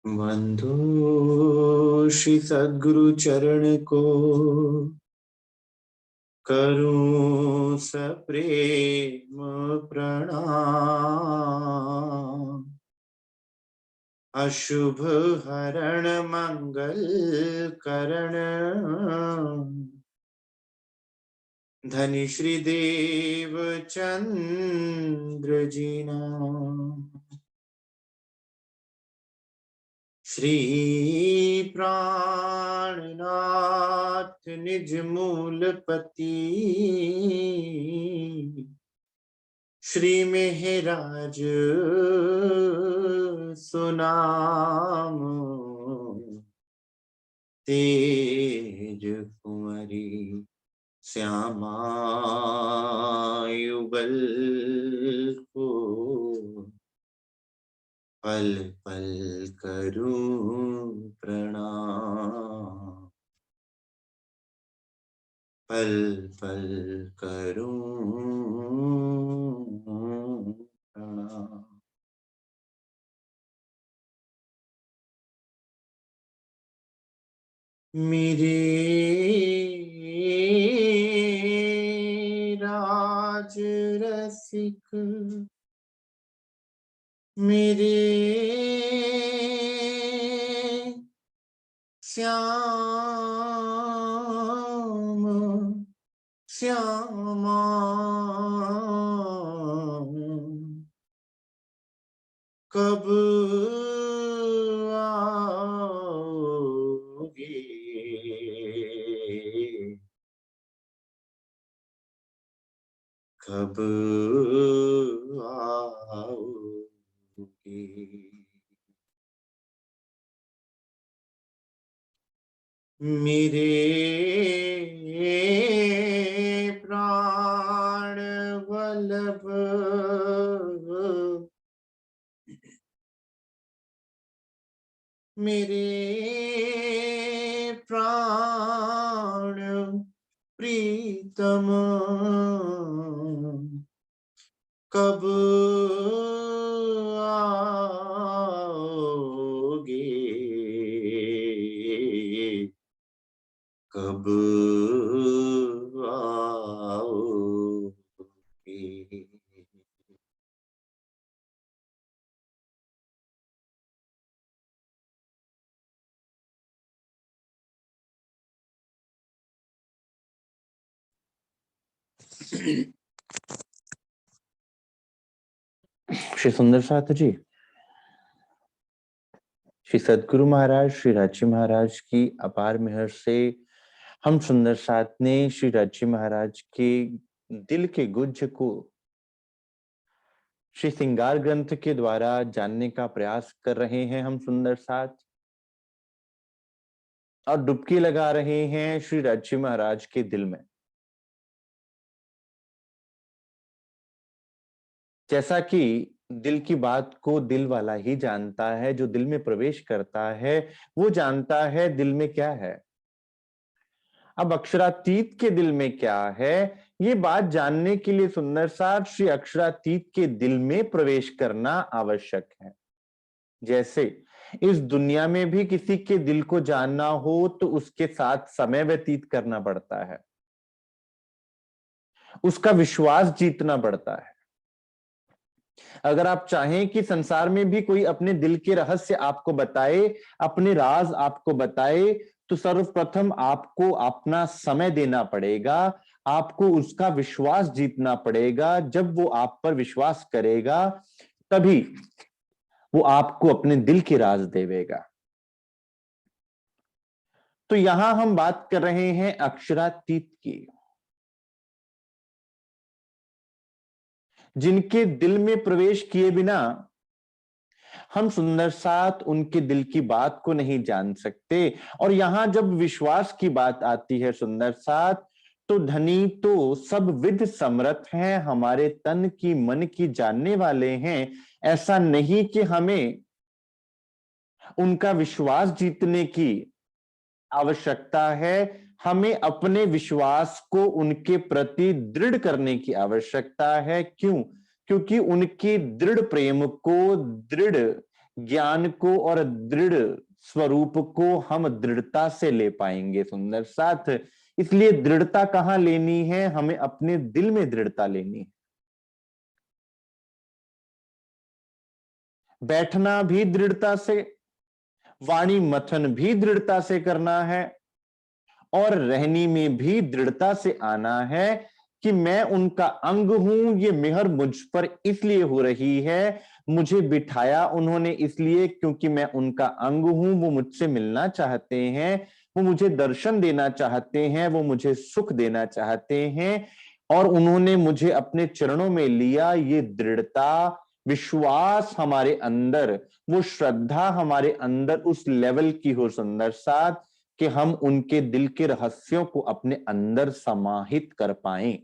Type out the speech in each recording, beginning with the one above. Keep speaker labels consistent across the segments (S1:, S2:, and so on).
S1: बंधु श्री सद्गुरु चरण को करूं सप्रेम प्रणाम। अशुभ हरण मंगल करण धनि श्री देव चंद्र जीना। श्री प्राणनाथ निज मूलपति श्री मेहराज सुनाम तेज कुंवरी श्यामा युगल को पल पल करूं प्रणाम। पल पल करूं प्रणाम। मेरे राज रसिक मेरे श्याम श्यामा कब आओगे, कब आओगे। मेरे प्राण वल्लभ मेरे प्राण प्रीतम कब आओगे, कब आओगे।
S2: श्री सुंदर साथ जी, श्री सद्गुरु महाराज श्री राची महाराज की अपार मेहर से हम सुंदर साथ ने श्री राची महाराज के दिल के गुज्ज को श्री सिंगार ग्रंथ के द्वारा जानने का प्रयास कर रहे हैं। हम सुंदर साथ और डुबकी लगा रहे हैं श्री राची महाराज के दिल में। जैसा कि दिल की बात को दिल वाला ही जानता है, जो दिल में प्रवेश करता है वो जानता है दिल में क्या है। अब अक्षरातीत के दिल में क्या है, ये बात जानने के लिए सुंदर साथ श्री अक्षरातीत के दिल में प्रवेश करना आवश्यक है। जैसे इस दुनिया में भी किसी के दिल को जानना हो तो उसके साथ समय व्यतीत करना पड़ता है, उसका विश्वास जीतना पड़ता है। अगर आप चाहें कि संसार में भी कोई अपने दिल के रहस्य आपको बताए, अपने राज आपको बताए, तो सर्वप्रथम आपको अपना समय देना पड़ेगा, आपको उसका विश्वास जीतना पड़ेगा। जब वो आप पर विश्वास करेगा तभी वो आपको अपने दिल के राज देवेगा। तो यहां हम बात कर रहे हैं अक्षरातीत की, जिनके दिल में प्रवेश किए बिना हम सुंदर साथ उनके दिल की बात को नहीं जान सकते। और यहां जब विश्वास की बात आती है सुंदर साथ, तो धनी तो सब विध समर्थ हैं, हमारे तन की मन की जानने वाले हैं। ऐसा नहीं कि हमें उनका विश्वास जीतने की आवश्यकता है, हमें अपने विश्वास को उनके प्रति दृढ़ करने की आवश्यकता है। क्यों? क्योंकि उनके दृढ़ प्रेम को, दृढ़ ज्ञान को और दृढ़ स्वरूप को हम दृढ़ता से ले पाएंगे सुंदर साथ। इसलिए दृढ़ता कहां लेनी है? हमें अपने दिल में दृढ़ता लेनी है। बैठना भी दृढ़ता से, वाणी मथन भी दृढ़ता से करना है, और रहनी में भी दृढ़ता से आना है कि मैं उनका अंग हूं। ये मेहर मुझ पर इसलिए हो रही है, मुझे बिठाया उन्होंने इसलिए क्योंकि मैं उनका अंग हूं। वो मुझसे मिलना चाहते हैं, वो मुझे दर्शन देना चाहते हैं, वो मुझे सुख देना चाहते हैं, और उन्होंने मुझे अपने चरणों में लिया। ये दृढ़ता, विश्वास हमारे अंदर, वो श्रद्धा हमारे अंदर उस लेवल की हो सुंदर साथ कि हम उनके दिल के रहस्यों को अपने अंदर समाहित कर पाएं।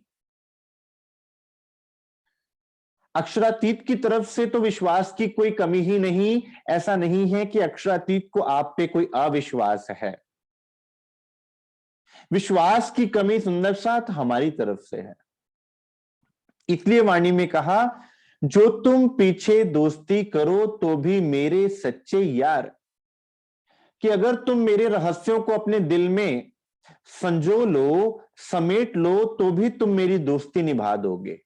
S2: अक्षरातीत की तरफ से तो विश्वास की कोई कमी ही नहीं। ऐसा नहीं है कि अक्षरातीत को आप पे कोई अविश्वास है। विश्वास की कमी सुंदर साथ हमारी तरफ से है। इसलिए वाणी में कहा, जो तुम पीछे दोस्ती करो तो भी मेरे सच्चे यार, कि अगर तुम मेरे रहस्यों को अपने दिल में संजो लो, समेट लो, तो भी तुम मेरी दोस्ती निभा दोगे।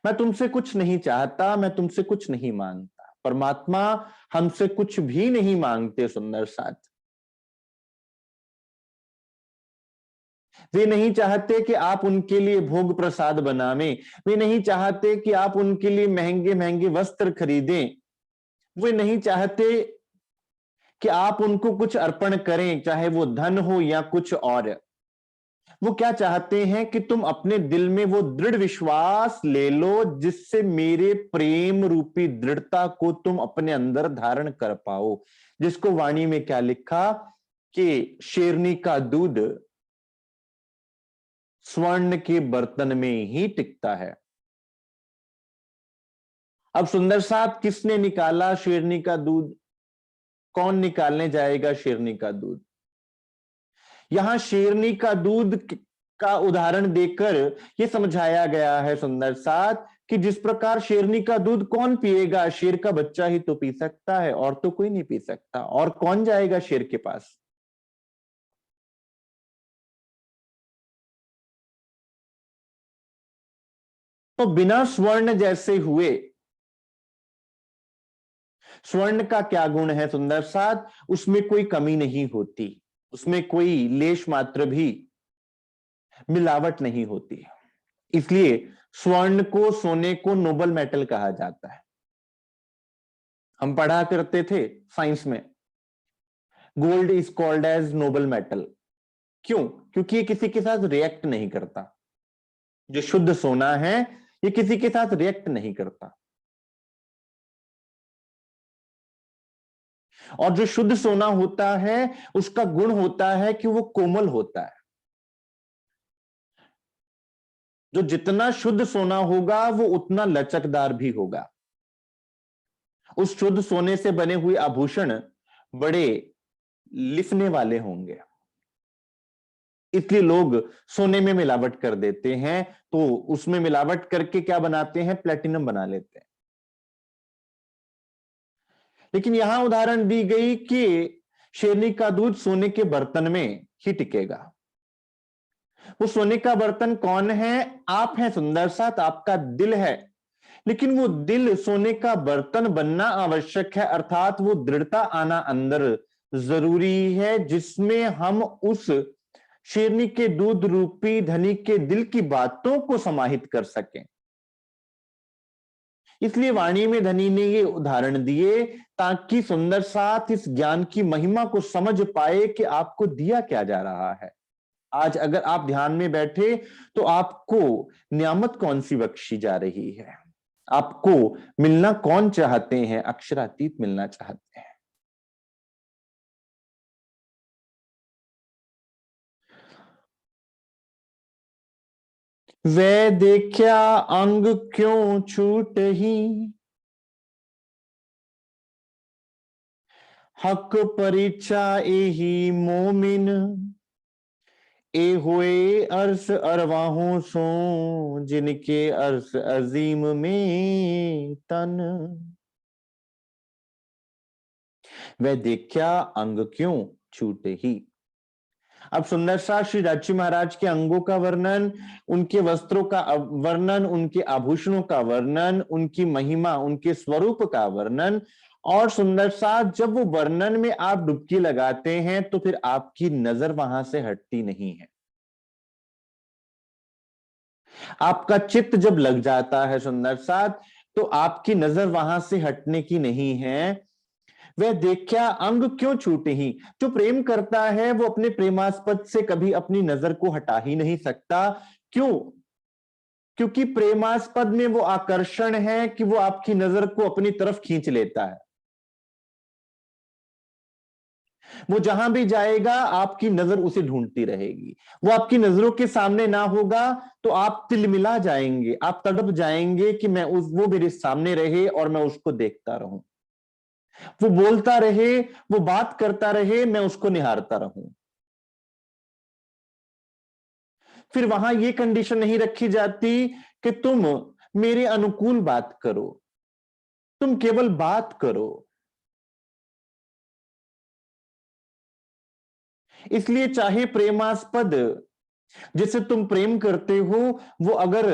S2: मैं तुमसे कुछ नहीं चाहता, मैं तुमसे कुछ नहीं मांगता। परमात्मा हमसे कुछ भी नहीं मांगते सुंदर साथ। वे नहीं चाहते कि आप उनके लिए भोग प्रसाद बनावें, वे नहीं चाहते कि आप उनके लिए महंगे महंगे वस्त्र खरीदें, वे नहीं चाहते कि आप उनको कुछ अर्पण करें, चाहे वो धन हो या कुछ और। वो क्या चाहते हैं कि तुम अपने दिल में वो दृढ़ विश्वास ले लो, जिससे मेरे प्रेम रूपी दृढ़ता को तुम अपने अंदर धारण कर पाओ। जिसको वाणी में क्या लिखा कि शेरनी का दूध स्वर्ण के बर्तन में ही टिकता है। अब सुंदर साहब, किसने निकाला शेरनी का दूध? कौन निकालने जाएगा शेरनी का दूध? यहां शेरनी का दूध का उदाहरण देकर यह समझाया गया है सुंदर साथ कि जिस प्रकार शेरनी का दूध कौन पिएगा? शेर का बच्चा ही तो पी सकता है, और तो कोई नहीं पी सकता। और कौन जाएगा शेर के पास? तो बिना स्वर्ण जैसे हुए, स्वर्ण का क्या गुण है सुंदर साथ? उसमें कोई कमी नहीं होती, उसमें कोई लेश मात्र भी मिलावट नहीं होती। इसलिए स्वर्ण को, सोने को नोबल मेटल कहा जाता है। हम पढ़ा करते थे साइंस में, gold is called as noble metal. क्यों? क्योंकि ये किसी के साथ रिएक्ट नहीं करता। जो शुद्ध सोना है, ये किसी के साथ रिएक्ट नहीं करता। और जो शुद्ध सोना होता है, उसका गुण होता है कि वो कोमल होता है। जो जितना शुद्ध सोना होगा, वो उतना लचकदार भी होगा। उस शुद्ध सोने से बने हुए आभूषण बड़े लिफने वाले होंगे। इसलिए लोग सोने में मिलावट कर देते हैं, तो उसमें मिलावट करके क्या बनाते हैं? प्लेटिनम बना लेते हैं। लेकिन यहां उदाहरण दी गई कि शेरनी का दूध सोने के बर्तन में ही टिकेगा। वो सोने का बर्तन कौन है? आप हैं सुंदर साथ, आपका दिल है। लेकिन वो दिल सोने का बर्तन बनना आवश्यक है, अर्थात वो दृढ़ता आना अंदर जरूरी है, जिसमें हम उस शेरनी के दूध रूपी धनी के दिल की बातों को समाहित कर सकें। इसलिए वाणी में धनी ने ये उदाहरण दिए ताकि सुंदर साथ इस ज्ञान की महिमा को समझ पाए कि आपको दिया क्या जा रहा है। आज अगर आप ध्यान में बैठे तो आपको नियामत कौन सी बख्शी जा रही है? आपको मिलना कौन चाहते हैं? अक्षरातीत मिलना चाहते हैं। वे देखा अंग क्यों छूट ही, हक परीक्षा एही मोमिन, ए हुए अर्श अरवाहों सो, जिनके अर्श अजीम में तन। वह देखा अंग क्यों छूटे ही। अब सुंदर सा श्री राजी महाराज के अंगों का वर्णन, उनके वस्त्रों का वर्णन, उनके आभूषणों का वर्णन, उनकी महिमा, उनके स्वरूप का वर्णन। और सुंदर सा जब वो वर्णन में आप डुबकी लगाते हैं तो फिर आपकी नजर वहां से हटती नहीं है। आपका चित्त जब लग जाता है सुंदर सा, तो आपकी नजर वहां से हटने की नहीं है। वह देखा अंग क्यों छूटे ही। जो प्रेम करता है वो अपने प्रेमास्पद से कभी अपनी नजर को हटा ही नहीं सकता। क्यों? क्योंकि प्रेमास्पद में वो आकर्षण है कि वो आपकी नजर को अपनी तरफ खींच लेता है। वो जहां भी जाएगा आपकी नजर उसे ढूंढती रहेगी। वो आपकी नजरों के सामने ना होगा तो आप तिलमिला जाएंगे, आप तड़प जाएंगे कि वो मेरे सामने रहे और मैं उसको देखता रहूं। वो बोलता रहे, वो बात करता रहे, मैं उसको निहारता रहूं। फिर वहां ये कंडीशन नहीं रखी जाती कि तुम मेरे अनुकूल बात करो, तुम केवल बात करो। इसलिए चाहे प्रेमास्पद जिसे तुम प्रेम करते हो वो अगर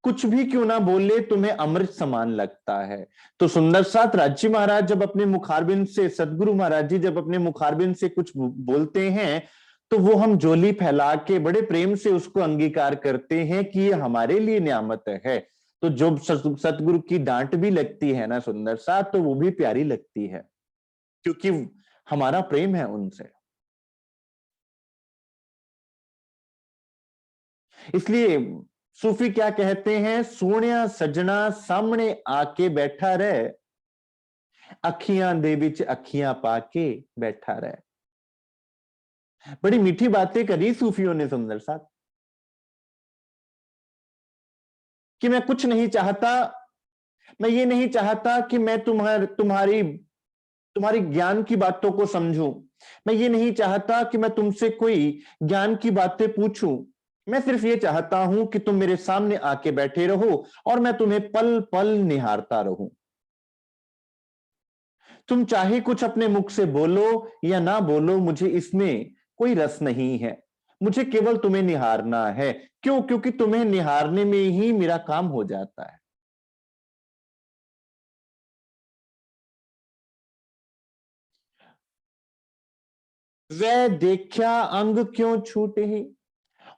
S2: कुछ भी क्यों ना बोले, तुम्हें अमृत समान लगता है। तो सुंदर साथ राज्य महाराज जब अपने मुखारबिंद से, सदगुरु महाराज जी जब अपने मुखारबिंद से कुछ बोलते हैं तो वो हम झोली फैला के बड़े प्रेम से उसको अंगीकार करते हैं कि ये हमारे लिए नियामत है। तो जब सतगुरु की डांट भी लगती है ना सुंदर साथ, तो वो भी प्यारी लगती है, क्योंकि हमारा प्रेम है उनसे। इसलिए सूफी क्या कहते हैं, सोनिया सजना सामने आके बैठा रहे, अखियां दे विच अखियां पाके बैठा रहे। बड़ी मीठी बातें करी सूफियों ने सुंदर साथ, कि मैं कुछ नहीं चाहता, मैं ये नहीं चाहता कि मैं तुम्हारी तुम्हारी ज्ञान की बातों को समझूं। मैं ये नहीं चाहता कि मैं तुमसे कोई ज्ञान की बातें पूछूं। मैं सिर्फ ये चाहता हूं कि तुम मेरे सामने आके बैठे रहो और मैं तुम्हें पल पल निहारता रहूं। तुम चाहे कुछ अपने मुख से बोलो या ना बोलो, मुझे इसमें कोई रस नहीं है। मुझे केवल तुम्हें निहारना है। क्यों? क्योंकि तुम्हें निहारने में ही मेरा काम हो जाता है। वह देखा अंग क्यों छूटे ही।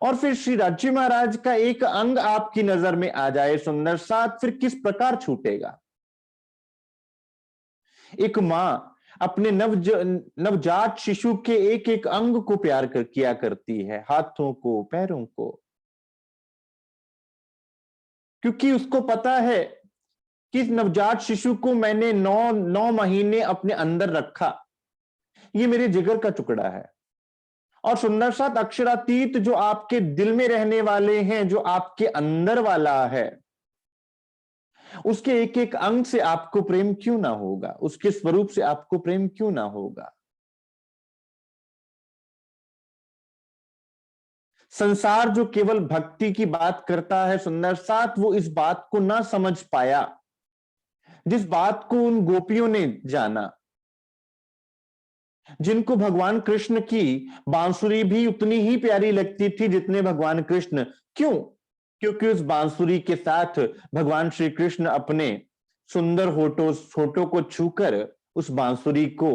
S2: और फिर श्री राजी महाराज का एक अंग आपकी नजर में आ जाए सुंदर साथ, फिर किस प्रकार छूटेगा। एक मां अपने नवजात शिशु के एक एक अंग को प्यार किया करती है, हाथों को, पैरों को, क्योंकि उसको पता है कि इस नवजात शिशु को मैंने 9 महीने अपने अंदर रखा, ये मेरे जिगर का टुकड़ा है। और सुंदर साथ अक्षरातीत जो आपके दिल में रहने वाले हैं, जो आपके अंदर वाला है, उसके एक एक अंग से आपको प्रेम क्यों ना होगा, उसके स्वरूप से आपको प्रेम क्यों ना होगा। संसार जो केवल भक्ति की बात करता है सुंदर साथ, वो इस बात को ना समझ पाया जिस बात को उन गोपियों ने जाना, जिनको भगवान कृष्ण की बांसुरी भी उतनी ही प्यारी लगती थी जितने भगवान कृष्ण। क्यों? क्योंकि उस बांसुरी के साथ भगवान श्री कृष्ण अपने सुंदर होठों को छूकर उस बांसुरी को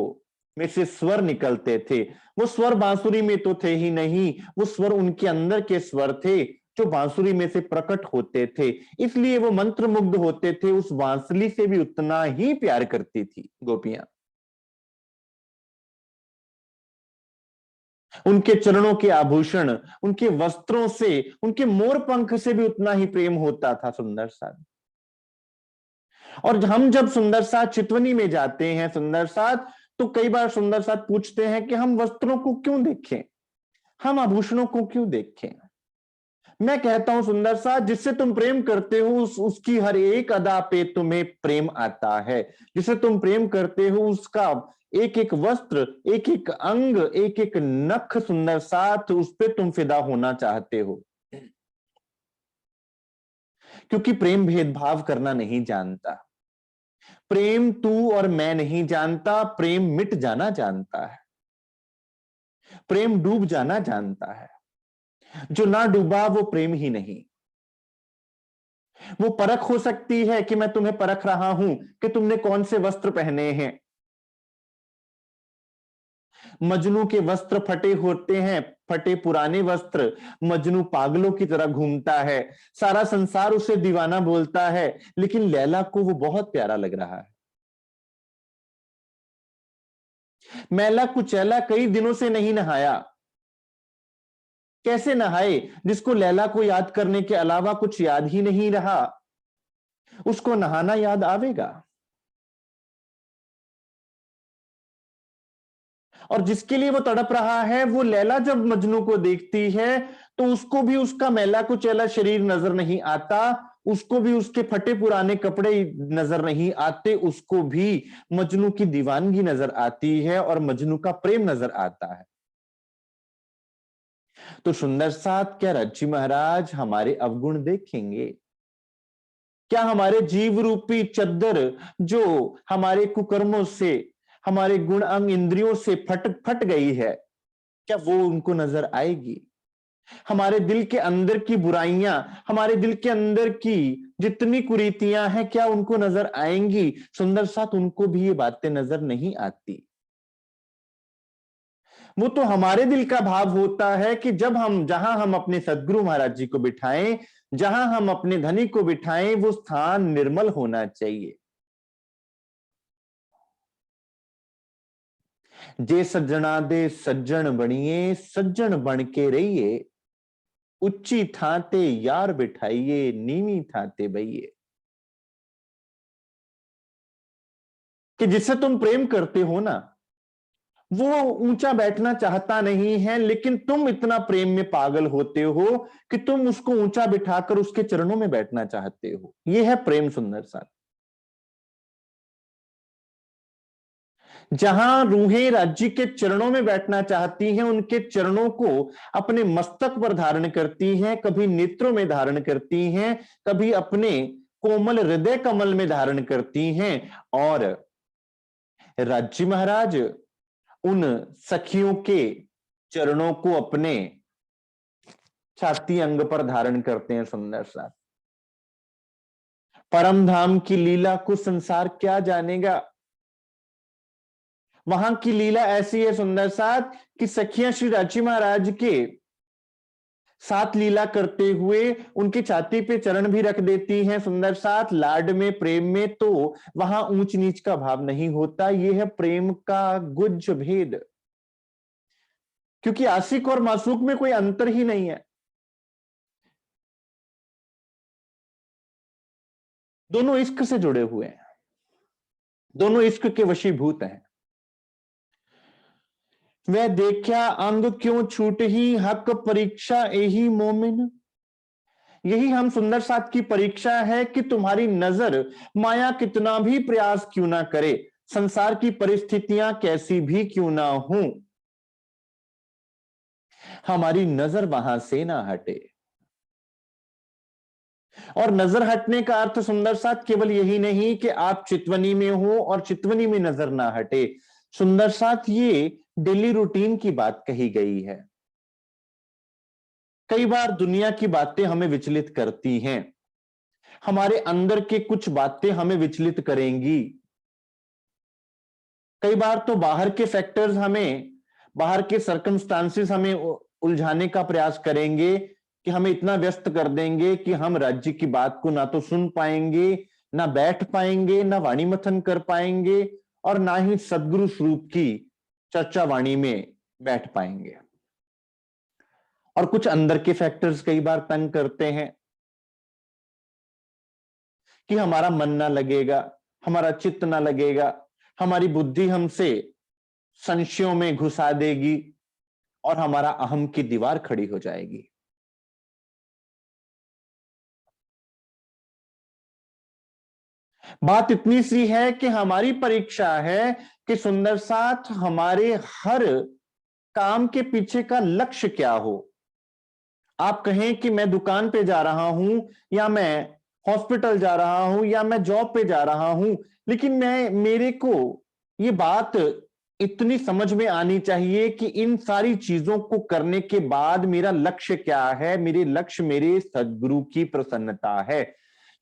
S2: में से स्वर निकलते थे। वो स्वर बांसुरी में तो थे ही नहीं, वो स्वर उनके अंदर के स्वर थे जो बांसुरी में से प्रकट होते थे। इसलिए वो मंत्र मुग्ध होते थे, उस बांसुरी से भी उतना ही प्यार करती थी गोपियां। उनके चरणों के आभूषण, उनके वस्त्रों से, उनके मोर पंख से भी उतना ही प्रेम होता था सुंदर साथ। और हम जब सुंदर साथ चितवनी में जाते हैं सुंदर साथ, तो कई बार सुंदर साथ पूछते हैं कि हम वस्त्रों को क्यों देखें, हम आभूषणों को क्यों देखें। मैं कहता हूं सुंदर साथ, जिससे तुम प्रेम करते हो उसकी हर एक अदा पे तुम्हें प्रेम आता है। जिसे तुम प्रेम करते हो उसका एक एक वस्त्र, एक एक अंग, एक एक नख सुंदर साथ, उस पे तुम फिदा होना चाहते हो। क्योंकि प्रेम भेदभाव करना नहीं जानता। प्रेम तू और मैं नहीं जानता, प्रेम मिट जाना जानता है, प्रेम डूब जाना जानता है। जो ना डूबा वो प्रेम ही नहीं। वो परख हो सकती है कि मैं तुम्हें परख रहा हूं कि तुमने कौन से वस्त्र पहने हैं। मजनू के वस्त्र फटे होते हैं, फटे पुराने वस्त्र। मजनू पागलों की तरह घूमता है, सारा संसार उसे दीवाना बोलता है, लेकिन लैला को वो बहुत प्यारा लग रहा है। मैला कुचैला कई दिनों से नहीं नहाया। कैसे नहाए जिसको लैला को याद करने के अलावा कुछ याद ही नहीं रहा? उसको नहाना याद आवेगा। और जिसके लिए वो तड़प रहा है, वो लैला जब मजनू को देखती है तो उसको भी उसका मैला कुचैला शरीर नजर नहीं आता, उसको भी उसके फटे पुराने कपड़े नजर नहीं आते, उसको भी मजनू की दीवानगी नजर आती है और मजनू का प्रेम नजर आता है। तो सुंदर साथ, क्या रज्जी महाराज हमारे अवगुण देखेंगे? क्या हमारे जीव रूपी चद्दर जो हमारे कुकर्मों से, हमारे गुण अंग इंद्रियों से फट फट गई है, क्या वो उनको नजर आएगी? हमारे दिल के अंदर की बुराइयां, हमारे दिल के अंदर की जितनी कुरीतियां हैं, क्या उनको नजर आएंगी? सुंदर साथ, उनको भी ये बातें नजर नहीं आती। वो तो हमारे दिल का भाव होता है कि जब हम, जहां हम अपने सदगुरु महाराज जी को बिठाएं, जहां हम अपने धनी को बिठाएं, वो स्थान निर्मल होना चाहिए। जे सज्जणा दे सज्जन बनिए, सज्जन बन के रहिए, उच्ची थाते यार बिठाइए, नीवी थाते बहिए। कि जिससे तुम प्रेम करते हो ना, वो ऊंचा बैठना चाहता नहीं है, लेकिन तुम इतना प्रेम में पागल होते हो कि तुम उसको ऊंचा बिठाकर उसके चरणों में बैठना चाहते हो। यह है प्रेम। सुंदर सा, जहां रूहें राज्य के चरणों में बैठना चाहती हैं, उनके चरणों को अपने मस्तक पर धारण करती हैं, कभी नेत्रों में धारण करती हैं, कभी अपने कोमल हृदय कमल में धारण करती हैं। और राज्य महाराज उन सखियों के चरणों को अपने छाती अंग पर धारण करते हैं। सुंदर सा, परम धाम की लीला को संसार क्या जानेगा? वहां की लीला ऐसी है सुंदर साथ कि सखियां श्री राची महाराज के साथ लीला करते हुए उनकी छाती पे चरण भी रख देती हैं। सुंदर साथ, लाड में, प्रेम में तो वहां ऊंच नीच का भाव नहीं होता। यह है प्रेम का गुज्ज भेद, क्योंकि आशिक और मासूक में कोई अंतर ही नहीं है। दोनों इश्क से जुड़े हुए हैं, दोनों इश्क के वशीभूत हैं। वह देखा अंग क्यों छूट ही, हक परीक्षा यही मोमिन। यही हम सुंदर साथ की परीक्षा है कि तुम्हारी नजर माया कितना भी प्रयास क्यों ना करे, संसार की परिस्थितियां कैसी भी क्यों ना हो, हमारी नजर वहां से ना हटे। और नजर हटने का अर्थ सुंदर साथ केवल यही नहीं कि आप चितवनी में हो और चितवनी में नजर ना हटे। सुंदर साथ, ये डेली रूटीन की बात कही गई है। कई बार दुनिया की बातें हमें विचलित करती हैं, हमारे अंदर के कुछ बातें हमें विचलित करेंगी। कई बार तो बाहर के फैक्टर्स हमें, बाहर के सर्कमस्टांसेस हमें उलझाने का प्रयास करेंगे कि हमें इतना व्यस्त कर देंगे कि हम राज्य की बात को ना तो सुन पाएंगे, ना बैठ पाएंगे, ना वाणी मथन कर पाएंगे, और ना ही सदगुरु स्वरूप की चर्चा वाणी में बैठ पाएंगे। और कुछ अंदर के फैक्टर्स कई बार तंग करते हैं कि हमारा मन ना लगेगा, हमारा चित्त ना लगेगा, हमारी बुद्धि हमसे संशयों में घुसा देगी और हमारा अहम की दीवार खड़ी हो जाएगी। बात इतनी सी है कि हमारी परीक्षा है कि सुंदर साथ, हमारे हर काम के पीछे का लक्ष्य क्या हो। आप कहें कि मैं दुकान पे जा रहा हूं या मैं हॉस्पिटल जा रहा हूं या मैं जॉब पे जा रहा हूं, लेकिन मेरे को ये बात इतनी समझ में आनी चाहिए कि इन सारी चीजों को करने के बाद मेरा लक्ष्य क्या है। मेरे लक्ष्य मेरे सद्गुरु की प्रसन्नता है।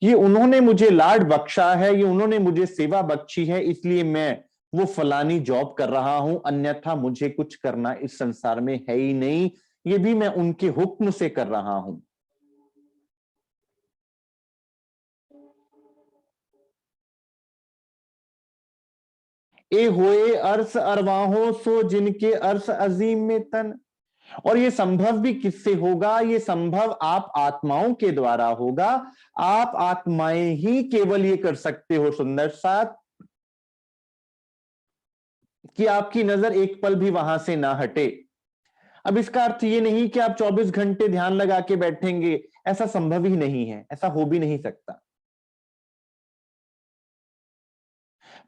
S2: ये उन्होंने मुझे लाड बख्शा है, ये उन्होंने मुझे सेवा बख्शी है, इसलिए मैं वो फलानी जॉब कर रहा हूं, अन्यथा मुझे कुछ करना इस संसार में है ही नहीं। ये भी मैं उनके हुक्म से कर रहा हूं। ए होए अर्स अरवाहों सो जिनके अर्स अजीम में तन। और ये संभव भी किससे होगा? ये संभव आप आत्माओं के द्वारा होगा। आप आत्माएं ही केवल ये कर सकते हो सुंदर साथ, कि आपकी नजर एक पल भी वहां से ना हटे। अब इसका अर्थ ये नहीं कि आप 24 घंटे ध्यान लगा के बैठेंगे, ऐसा संभव ही नहीं है, ऐसा हो भी नहीं सकता।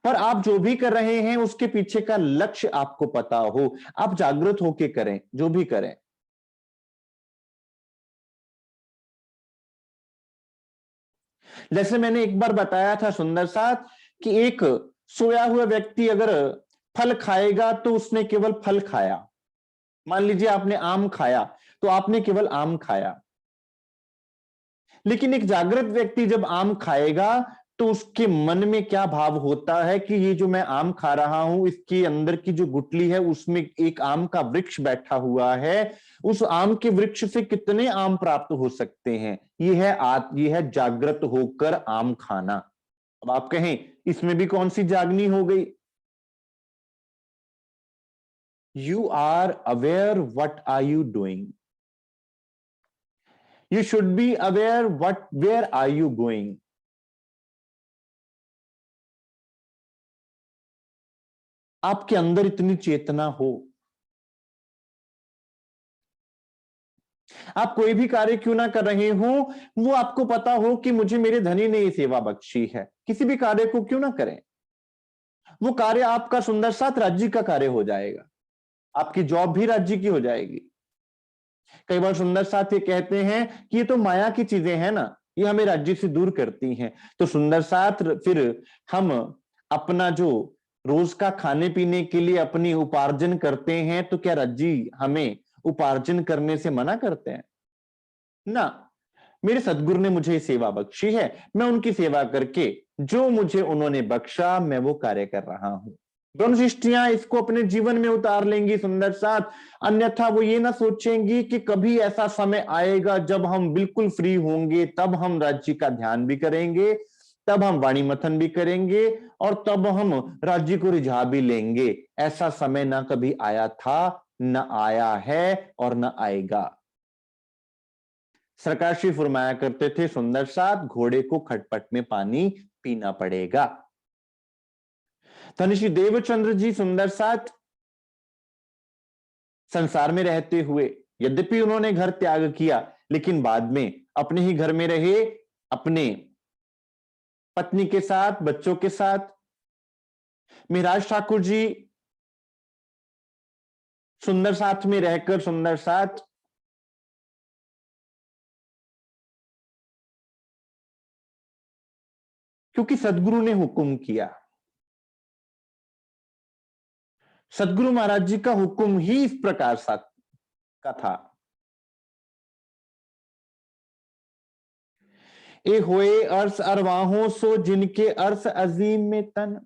S2: पर आप जो भी कर रहे हैं उसके पीछे का लक्ष्य आपको पता हो, आप जागृत होके करें जो भी करें। जैसे मैंने एक बार बताया था सुंदर साथ, कि एक सोया हुआ व्यक्ति अगर फल खाएगा तो उसने केवल फल खाया। मान लीजिए आपने आम खाया, तो आपने केवल आम खाया। लेकिन एक जागृत व्यक्ति जब आम खाएगा तो उसके मन में क्या भाव होता है कि ये जो मैं आम खा रहा हूं, इसके अंदर की जो गुठली है उसमें एक आम का वृक्ष बैठा हुआ है। उस आम के वृक्ष से कितने आम प्राप्त हो सकते हैं? ये है जागृत होकर आम खाना। अब आप कहें इसमें भी कौन सी जागनी हो गई? You are aware what are you doing. You should be aware where are you going. आपके अंदर इतनी चेतना हो, आप कोई भी कार्य क्यों ना कर रहे हो, वो आपको पता हो कि मुझे मेरे धनी ने ये सेवा बख्शी है, किसी भी कार्य को क्यों ना करें, वो कार्य आपका सुंदर साथ राज्य का कार्य हो जाएगा। आपकी जॉब भी राज्य की हो जाएगी। कई बार सुंदर साथ ये कहते हैं कि ये तो माया की चीजें हैं ना, ये हमें राज्य से दूर करती हैं। तो सुंदर साथ फिर हम अपना जो रोज का खाने पीने के लिए अपनी उपार्जन करते हैं, तो क्या राज्य हमें उपार्जन करने से मना करते हैं? ना। मेरे सदगुरु ने मुझे सेवा बख्शी है, मैं उनकी सेवा करके जो मुझे उन्होंने बख्शा मैं वो कार्य कर रहा हूं। ब्रह्मशिष्टियां इसको अपने जीवन में उतार लेंगी सुंदर साथ। अन्यथा वो ये ना सोचेंगी कि कभी ऐसा समय आएगा जब हम बिल्कुल फ्री होंगे, तब हम राज्य का ध्यान भी करेंगे, तब हम वाणी मथन भी करेंगे, और तब हम राज्य को रिझा भी लेंगे। ऐसा समय ना कभी आया था, न आया है और न आएगा। सरकार श्री फरमाया करते थे सुंदर साथ, घोड़े को खटपट में पानी पीना पड़ेगा। धन श्री देवचंद्र जी सुंदर साथ संसार में रहते हुए यद्यपि उन्होंने घर त्याग किया, लेकिन बाद में अपने ही घर में रहे, अपने पत्नी के साथ, बच्चों के साथ। महाराज ठाकुर जी सुंदर साथ में रहकर सुंदर साथ क्योंकि सदगुरु ने हुक्म किया, सदगुरु महाराज जी का हुक्म ही इस प्रकार सा का था। ए होए अर्स अरवाहों सो जिनके अर्स अजीम में तन।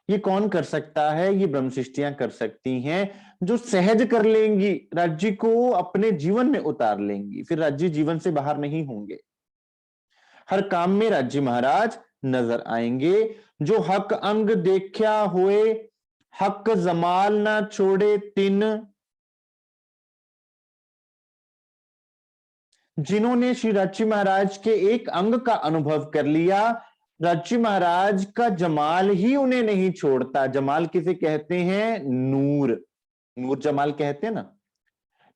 S2: ये कौन कर सकता है? ये ब्रह्मशिष्टियां कर सकती हैं, जो सहज कर लेंगी, राज्य को अपने जीवन में उतार लेंगी, फिर राज्य जीवन से बाहर नहीं होंगे। हर काम में राज्य महाराज नजर आएंगे। जो हक अंग देखा हुए हक जमाल ना छोड़े तिन। जिन्होंने श्री राज्य महाराज के एक अंग का अनुभव कर लिया, राज्य महाराज का जमाल ही उन्हें नहीं छोड़ता। जमाल किसे कहते हैं? नूर। नूर जमाल कहते हैं ना,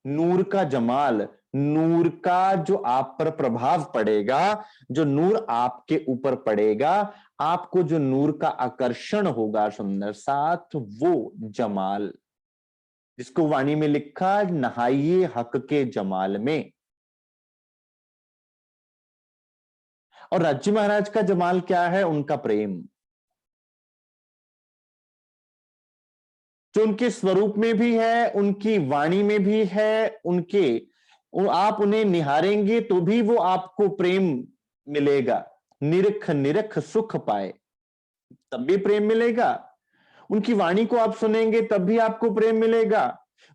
S2: नूर का जमाल, नूर का जो आप पर प्रभाव पड़ेगा, जो नूर आपके ऊपर पड़ेगा, आपको जो नूर का आकर्षण होगा सुंदर साथ, वो जमाल, जिसको वाणी में लिखा नहाइए हक के जमाल में। और राज्य महाराज का जमाल क्या है? उनका प्रेम, जो उनके स्वरूप में भी है, उनकी वाणी में भी है, आप उन्हें निहारेंगे तो भी वो आपको प्रेम मिलेगा। निरख निरख सुख पाए, तब भी प्रेम मिलेगा। उनकी वाणी को आप सुनेंगे तब भी आपको प्रेम मिलेगा।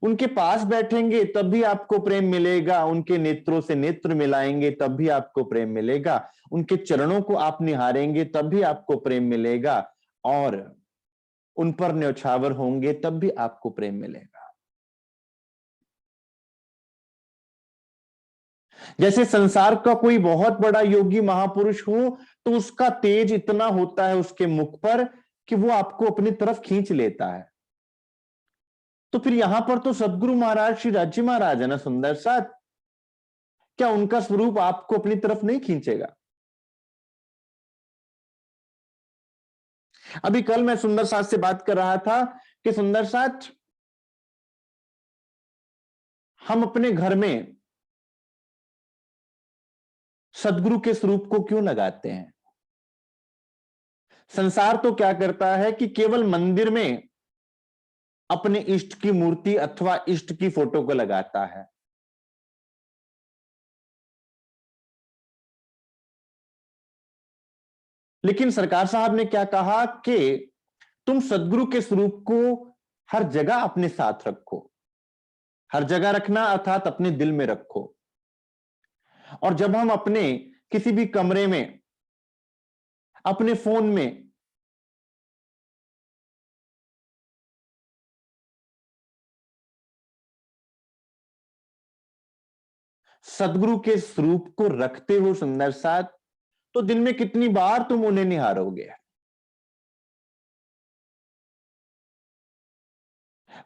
S2: उनके पास बैठेंगे तब भी आपको प्रेम मिलेगा। उनके नेत्रों से नेत्र मिलाएंगे तब भी आपको प्रेम मिलेगा। उनके चरणों को आप निहारेंगे तब भी आपको प्रेम मिलेगा। और उन पर न्यौछावर होंगे तब भी आपको प्रेम मिलेगा। जैसे संसार का कोई बहुत बड़ा योगी महापुरुष हो तो उसका तेज इतना होता है उसके मुख पर कि वो आपको अपनी तरफ खींच लेता है। तो फिर यहां पर तो सदगुरु महाराज श्री राज्य महाराज है ना सुंदर साथ, क्या उनका स्वरूप आपको अपनी तरफ नहीं खींचेगा? अभी कल मैं सुंदर साथ से बात कर रहा था कि सुंदर साथ, हम अपने घर में सदगुरु के स्वरूप को क्यों लगाते हैं? संसार तो क्या करता है कि केवल मंदिर में अपने इष्ट की मूर्ति अथवा इष्ट की फोटो को लगाता है। लेकिन सरकार साहब ने क्या कहा कि तुम सदगुरु के स्वरूप को हर जगह अपने साथ रखो। हर जगह रखना अर्थात अपने दिल में रखो। और जब हम अपने किसी भी कमरे में, अपने फोन में सदगुरु के स्वरूप को रखते हो सुंदर साथ, तो दिन में कितनी बार तुम उन्हें निहारोगे?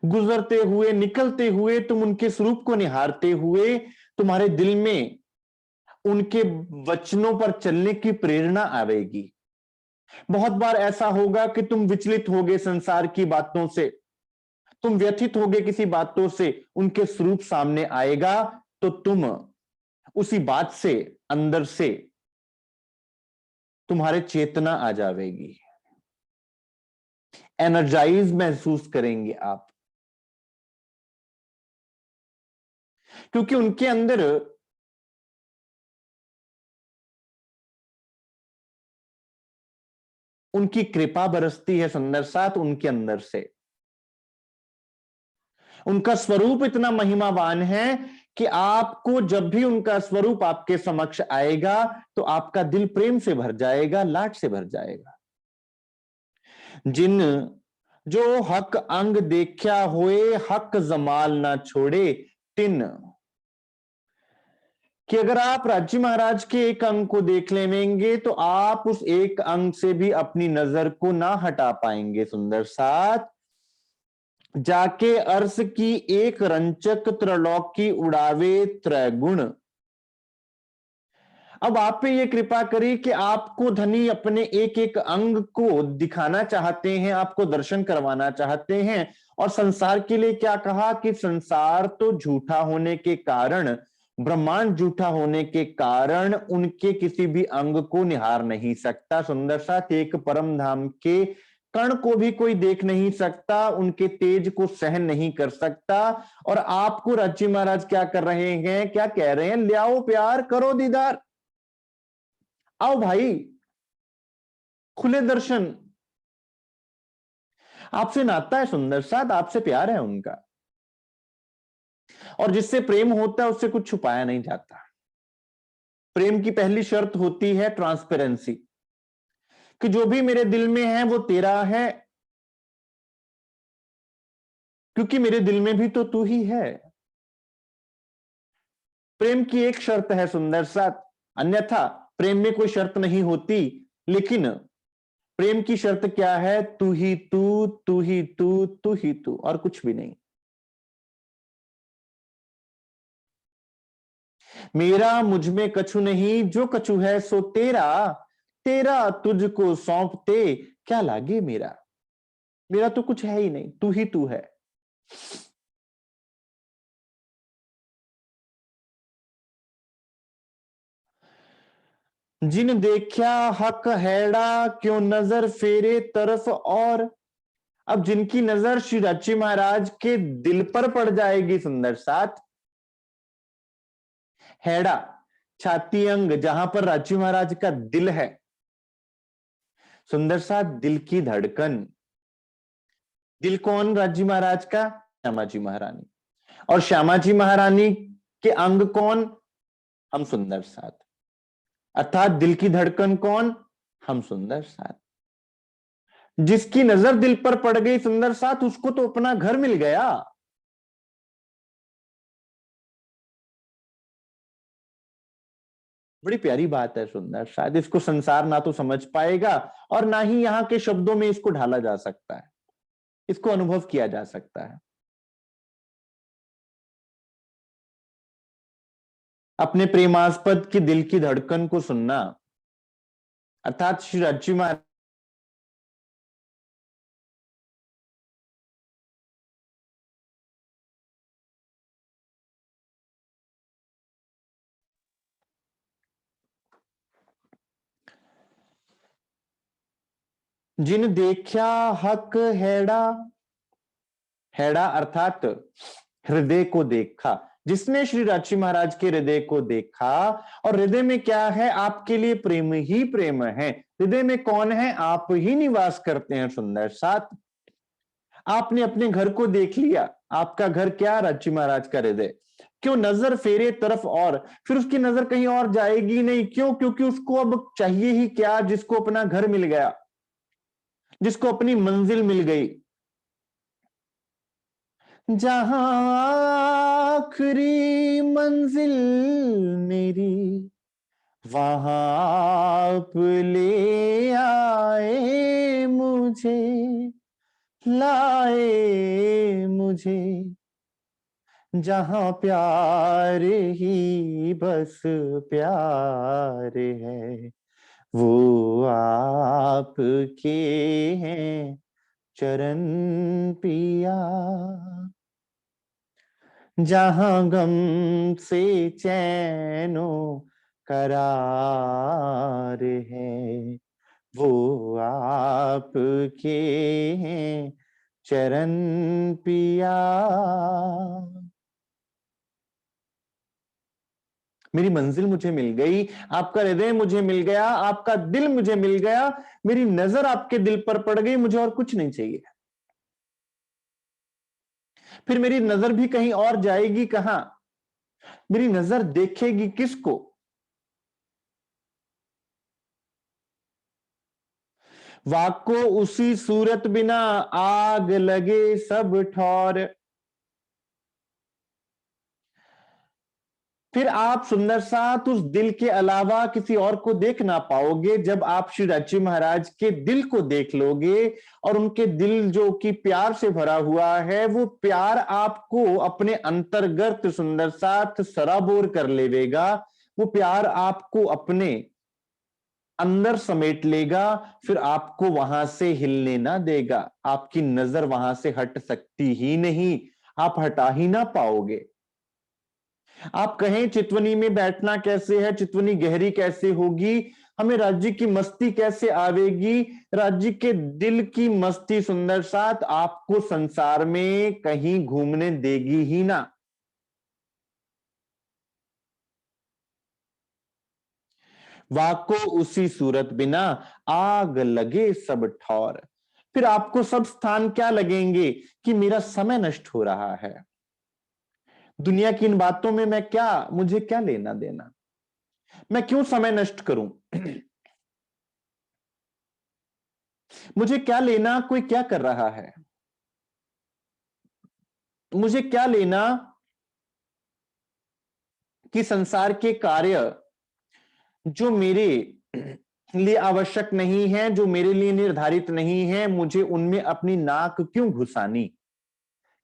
S2: गुजरते हुए, निकलते हुए तुम उनके स्वरूप को निहारते हुए तुम्हारे दिल में उनके वचनों पर चलने की प्रेरणा आवेगी। बहुत बार ऐसा होगा कि तुम विचलित होगे संसार की बातों से, तुम व्यथित होगे किसी बातों से, उनके स्वरूप सामने आएगा तो तुम उसी बात से अंदर से तुम्हारे चेतना आ जाएगी, एनर्जाइज महसूस करेंगे आप, क्योंकि उनके अंदर उनकी कृपा बरसती है सुंदर साथ उनके अंदर से। उनका स्वरूप इतना महिमावान है कि आपको जब भी उनका स्वरूप आपके समक्ष आएगा तो आपका दिल प्रेम से भर जाएगा, लाड से भर जाएगा। जिन जो हक अंग देखा होए, हक जमाल ना छोड़े तिन, कि अगर आप राज्य महाराज के एक अंग को देख लेंगे तो आप उस एक अंग से भी अपनी नजर को ना हटा पाएंगे सुंदर साथ। जाके अर्श की एक रंचक त्रैलोकी उड़ावे त्रैगुण। अब आप पे ये कृपा करी कि आपको धनी अपने एक एक अंग को दिखाना चाहते हैं, आपको दर्शन करवाना चाहते हैं। और संसार के लिए क्या कहा कि संसार तो झूठा होने के कारण, ब्रह्मांड झूठा होने के कारण उनके किसी भी अंग को निहार नहीं सकता। सुंदर सा एक परम धाम के कण को भी कोई देख नहीं सकता, उनके तेज को सहन नहीं कर सकता। और आपको राज्य महाराज क्या कर रहे हैं, क्या कह रहे हैं? ले आओ प्यार, करो दीदार, आओ भाई, खुले दर्शन। आपसे नाता है सुंदर साथ, आपसे प्यार है उनका। और जिससे प्रेम होता है उससे कुछ छुपाया नहीं जाता। प्रेम की पहली शर्त होती है ट्रांसपेरेंसी, कि जो भी मेरे दिल में है वो तेरा है, क्योंकि मेरे दिल में भी तो तू ही है। प्रेम की एक शर्त है सुंदर साथ, अन्यथा प्रेम में कोई शर्त नहीं होती। लेकिन प्रेम की शर्त क्या है? तू ही तू, तू ही तू, तू ही तू, और कुछ भी नहीं। मेरा मुझ में कछु नहीं, जो कछु है सो तेरा, तेरा तुझको सौंपते क्या लागे मेरा। मेरा तो कुछ है ही नहीं, तू ही तू है। जिन देखा हक हैड़ा, क्यों नजर फेरे तरफ और। अब जिनकी नजर श्री राची महाराज के दिल पर पड़ जाएगी सुंदर साथ, हैड़ा छाती अंग जहां पर राची महाराज का दिल है, सुंदर साथ दिल की धड़कन। दिल कौन राजी महाराज का? श्यामा जी महारानी। और श्यामा जी महारानी के अंग कौन? हम सुंदर साथ। अर्थात दिल की धड़कन कौन? हम सुंदर साथ। जिसकी नजर दिल पर पड़ गई सुंदर साथ, उसको तो अपना घर मिल गया। बड़ी प्यारी बात है सुंदर साथ। इसको संसार ना तो समझ पाएगा और ना ही यहां के शब्दों में इसको ढाला जा सकता है, इसको अनुभव किया जा सकता है। अपने प्रेमास्पद की दिल की धड़कन को सुनना, अर्थात श्री राची महाराज जिन देखा हक हैड़ा, हैड़ा अर्थात हृदय को देखा। जिसने श्री राची महाराज के हृदय को देखा, और हृदय में क्या है? आपके लिए प्रेम ही प्रेम है। हृदय में कौन है? आप ही निवास करते हैं सुंदर साथ। आपने अपने घर को देख लिया, आपका घर क्या? राची महाराज का हृदय। क्यों नजर फेरे तरफ और, फिर उसकी नजर कहीं और जाएगी नहीं। क्यों? क्योंकि उसको अब चाहिए ही क्या? जिसको अपना घर मिल गया, जिसको अपनी मंजिल मिल गई। जहां आखिरी मंजिल मेरी, वहां आप ले आए मुझे, लाए मुझे। जहां प्यार ही बस प्यार है, वो आपके हैं चरण पिया। जहां गम से चैनो करार है, वो आपके हैं चरण पिया। मेरी मंजिल मुझे मिल गई, आपका हृदय मुझे मिल गया, आपका दिल मुझे मिल गया। मेरी नजर आपके दिल पर पड़ गई, मुझे और कुछ नहीं चाहिए। फिर मेरी नजर भी कहीं और जाएगी कहां? मेरी नजर देखेगी किसको? वाको उसी सूरत बिना, आग लगे सब ठौर। फिर आप सुंदर साथ उस दिल के अलावा किसी और को देख ना पाओगे। जब आप श्री राची महाराज के दिल को देख लोगे, और उनके दिल जो कि प्यार से भरा हुआ है, वो प्यार आपको अपने अंतर्गत सुंदर साथ सराबोर कर लेगा। वो प्यार आपको अपने अंदर समेट लेगा। फिर आपको वहां से हिलने ना देगा। आपकी नजर वहां से हट सकती ही नहीं, आप हटा ही ना पाओगे। आप कहें चितवनी में बैठना कैसे है, चितवनी गहरी कैसे होगी, हमें राज्य की मस्ती कैसे आवेगी? राज्य के दिल की मस्ती सुंदर साथ आपको संसार में कहीं घूमने देगी ही ना। वाको उसी सूरत बिना, आग लगे सब ठौर। फिर आपको सब स्थान क्या लगेंगे? कि मेरा समय नष्ट हो रहा है, दुनिया की इन बातों में मैं क्या, मुझे क्या लेना देना, मैं क्यों समय नष्ट करूं? मुझे क्या लेना कोई क्या कर रहा है, मुझे क्या लेना कि संसार के कार्य जो मेरे लिए आवश्यक नहीं है, जो मेरे लिए निर्धारित नहीं है, मुझे उनमें अपनी नाक क्यों घुसानी?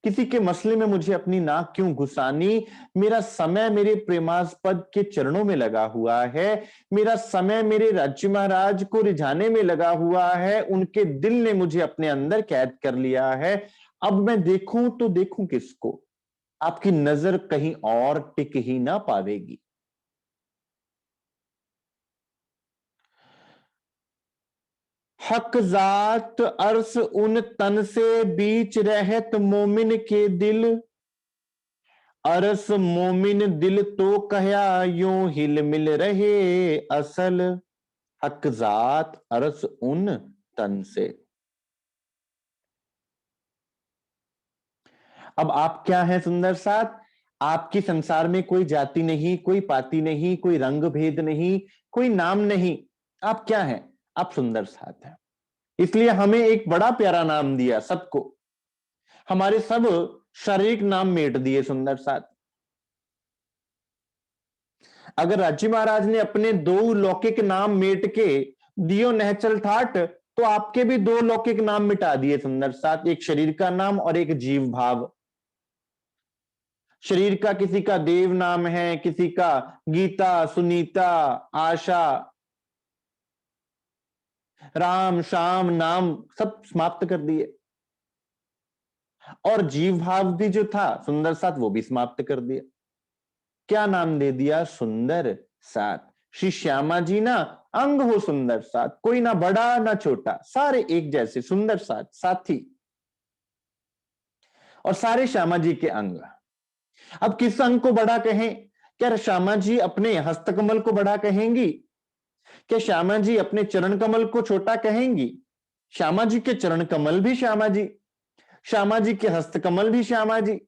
S2: किसी के मसले में मुझे अपनी नाक क्यों घुसानी? मेरा समय मेरे प्रेमास्पद के चरणों में लगा हुआ है, मेरा समय मेरे राज्य महाराज को रिझाने में लगा हुआ है। उनके दिल ने मुझे अपने अंदर कैद कर लिया है। अब मैं देखूं तो देखूं किसको? आपकी नजर कहीं और टिक ही ना पावेगी। हक जात अर्श उन तन से बीच रहत मोमिन के दिल, अरस मोमिन दिल तो कहया यूं हिल मिल रहे असल, हक जात अरस उन तन से। अब आप क्या हैं सुंदर साथ? आपकी संसार में कोई जाति नहीं, कोई पाति नहीं, कोई रंग भेद नहीं, कोई नाम नहीं। आप क्या हैं? आप सुंदर साथ हैं। इसलिए हमें एक बड़ा प्यारा नाम दिया सबको, हमारे सब शारीरिक नाम मेट दिए सुंदर साथ। अगर राजी महाराज ने अपने दो लौकिक नाम मेट के दियो नहचल ठाट, तो आपके भी दो लौकिक नाम मिटा दिए सुंदर साथ, एक शरीर का नाम और एक जीव भाव। शरीर का किसी का देव नाम है, किसी का गीता, सुनीता, आशा, राम, श्याम नाम सब समाप्त कर दिए, और जीव भाव भी जो था सुंदर साथ वो भी समाप्त कर दिया। क्या नाम दे दिया? सुंदर साथ। श्री श्यामा जी ना अंग हो सुंदर साथ, कोई ना बड़ा ना छोटा, सारे एक जैसे सुंदर साथ, साथी, और सारे श्यामा जी के अंग। अब किस अंग को बड़ा कहें? क्या श्यामा जी अपने हस्तकमल को बड़ा कहेंगी? क्या श्यामा जी अपने चरण कमल को छोटा कहेंगी? श्यामा जी के चरण कमल भी श्यामा जी, श्यामा जी के हस्तकमल भी श्यामा जी,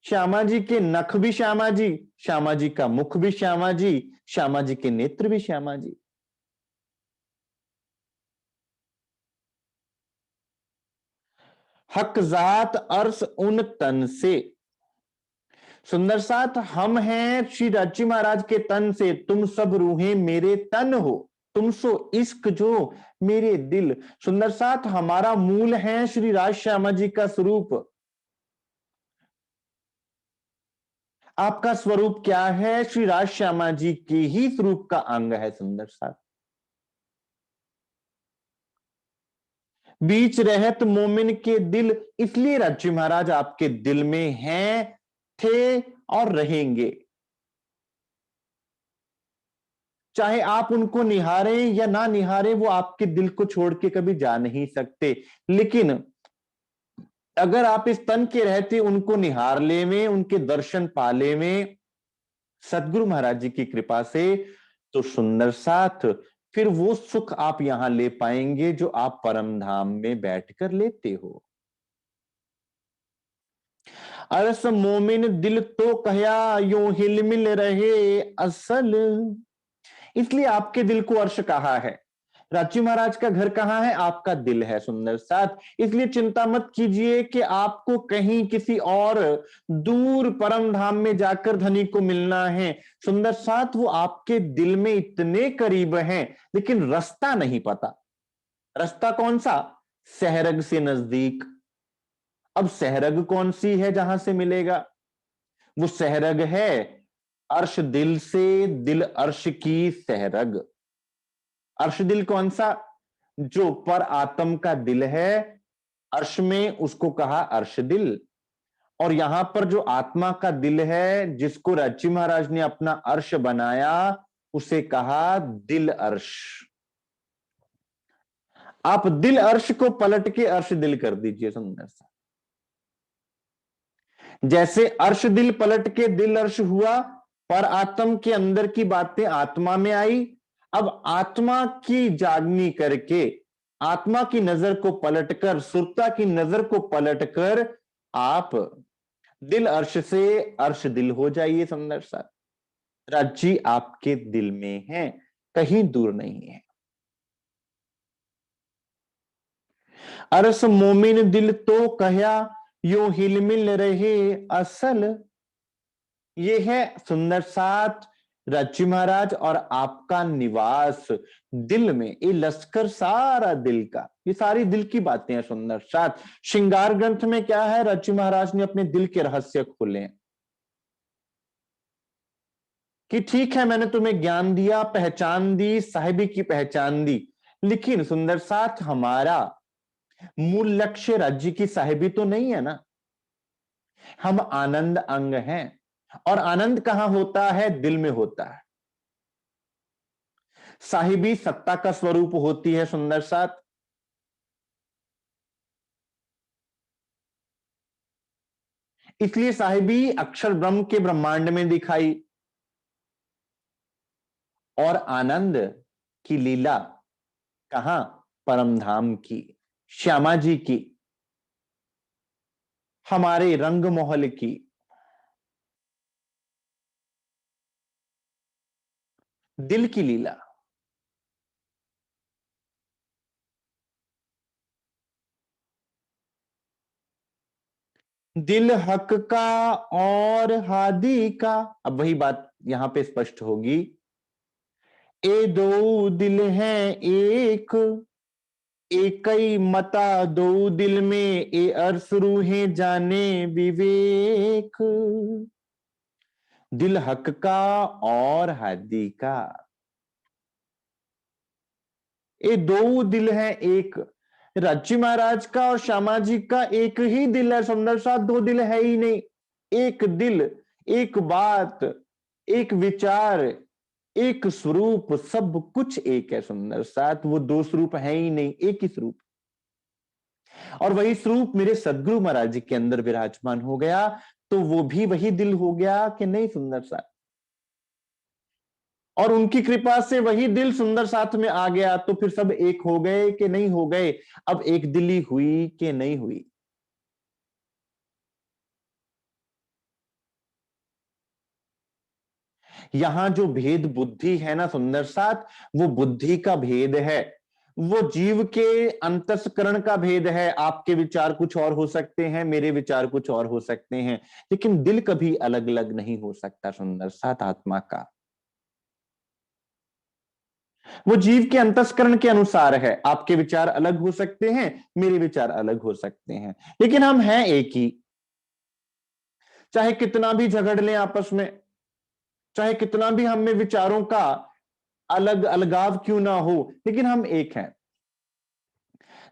S2: श्यामा जी के नख भी श्यामा जी, श्यामा जी का मुख भी श्यामा जी, श्यामा जी के नेत्र भी श्यामा जी। हक जात अर्श उन तन से। सुंदर साथ हम हैं श्री राजी महाराज के तन से, तुम सब रूहें मेरे तन हो, तुम सो इश्क जो मेरे दिल। सुंदर साथ हमारा मूल है श्री राज श्यामा जी का स्वरूप। आपका स्वरूप क्या है? श्री राज श्यामा जी के ही स्वरूप का अंग है सुंदर साथ। बीच रहत मोमिन के दिल, इसलिए राजी महाराज आपके दिल में हैं, थे और रहेंगे। चाहे आप उनको निहारें या ना निहारें, वो आपके दिल को छोड़ के कभी जा नहीं सकते। लेकिन अगर आप इस तन के रहते उनको निहार ले में, उनके दर्शन पाले में सदगुरु महाराज जी की कृपा से, तो सुंदर साथ फिर वो सुख आप यहां ले पाएंगे जो आप परम धाम में बैठकर लेते हो। अरस मोमिन दिल तो कहया यूं हिलमिल रहे असल, इसलिए आपके दिल को अर्श कहा है। राजी महाराज का घर कहां है? आपका दिल है सुंदर साथ। इसलिए चिंता मत कीजिए कि आपको कहीं किसी और दूर परम धाम में जाकर धनी को मिलना है। सुंदर साथ वो आपके दिल में इतने करीब हैं, लेकिन रास्ता नहीं पता। रास्ता कौन सा? सहरग से नजदीक। अब सहरग कौन सी है जहां से मिलेगा? वो सहरग है अर्श दिल से, दिल अर्श की सहरग। अर्श दिल कौन सा? जो पर आत्म का दिल है अर्श में, उसको कहा अर्श दिल। और यहां पर जो आत्मा का दिल है, जिसको राजी महाराज ने अपना अर्श बनाया, उसे कहा दिल अर्श। आप दिल अर्श को पलट के अर्श दिल कर दीजिए सुंदर सा। जैसे अर्श दिल पलट के दिल अर्श हुआ, पर आत्म के अंदर की बातें आत्मा में आई। अब आत्मा की जागनी करके, आत्मा की नजर को पलटकर, सुरता की नजर को पलटकर आप दिल अर्श से अर्श दिल हो जाइए सुंदर सा। राजी आपके दिल में है, कहीं दूर नहीं है। अरस मोमिन दिल तो कहया यूं हिलमिल रहे असल, ये है सुंदर साथ राजी महाराज और आपका निवास दिल में। ये लश्कर सारा दिल का, ये सारी दिल की बातें हैं सुंदर साथ। श्रृंगार ग्रंथ में क्या है? राजी महाराज ने अपने दिल के रहस्य खोले कि ठीक है मैंने तुम्हें ज्ञान दिया, पहचान दी, साहिबी की पहचान दी, लेकिन सुंदर साथ हमारा मूल लक्ष्य राज्य की साहिबी तो नहीं है ना। हम आनंद अंग हैं, और आनंद कहां होता है? दिल में होता है। साहिबी सत्ता का स्वरूप होती है सुंदर साथ। इसलिए साहिबी अक्षर ब्रह्म के ब्रह्मांड में दिखाई, और आनंद की लीला कहां? परम धाम की, श्यामा जी की, हमारे रंग महल की। दिल की लीला। दिल हक का और हादी का। अब वही बात यहां पे स्पष्ट होगी। ए दो दिल हैं एक, एकई मता दो दिल में, ए अर्स रूहें जाने विवेक। दिल हक का और हादी का, ये दो दिल हैं एक। राज्य महाराज का और श्यामा जी का एक ही दिल है सुंदर साथ, दो दिल है ही नहीं। एक दिल, एक बात, एक विचार, एक स्वरूप, सब कुछ एक है सुंदर साथ। वो दो स्वरूप है ही नहीं, एक ही स्वरूप। और वही स्वरूप मेरे सदगुरु महाराज जी के अंदर विराजमान हो गया, तो वो भी वही दिल हो गया कि नहीं सुंदर साथ। और उनकी कृपा से वही दिल सुंदर साथ में आ गया, तो फिर सब एक हो गए कि नहीं हो गए? अब एक दिली हुई कि नहीं हुई? यहां जो भेद बुद्धि है ना सुंदर साथ, वो बुद्धि का भेद है, वो जीव के अंतस्करण का भेद है। आपके विचार कुछ और हो सकते हैं, मेरे विचार कुछ और हो सकते हैं, लेकिन दिल कभी अलग अलग नहीं हो सकता सुंदर साथ आत्मा का। वो जीव के अंतस्करण के अनुसार है। आपके विचार अलग हो सकते हैं, मेरे विचार अलग हो सकते हैं, लेकिन हम हैं एक ही। चाहे कितना भी झगड़ लें आपस में, चाहे कितना भी हम में विचारों का अलग अलगाव क्यों ना हो, लेकिन हम एक हैं।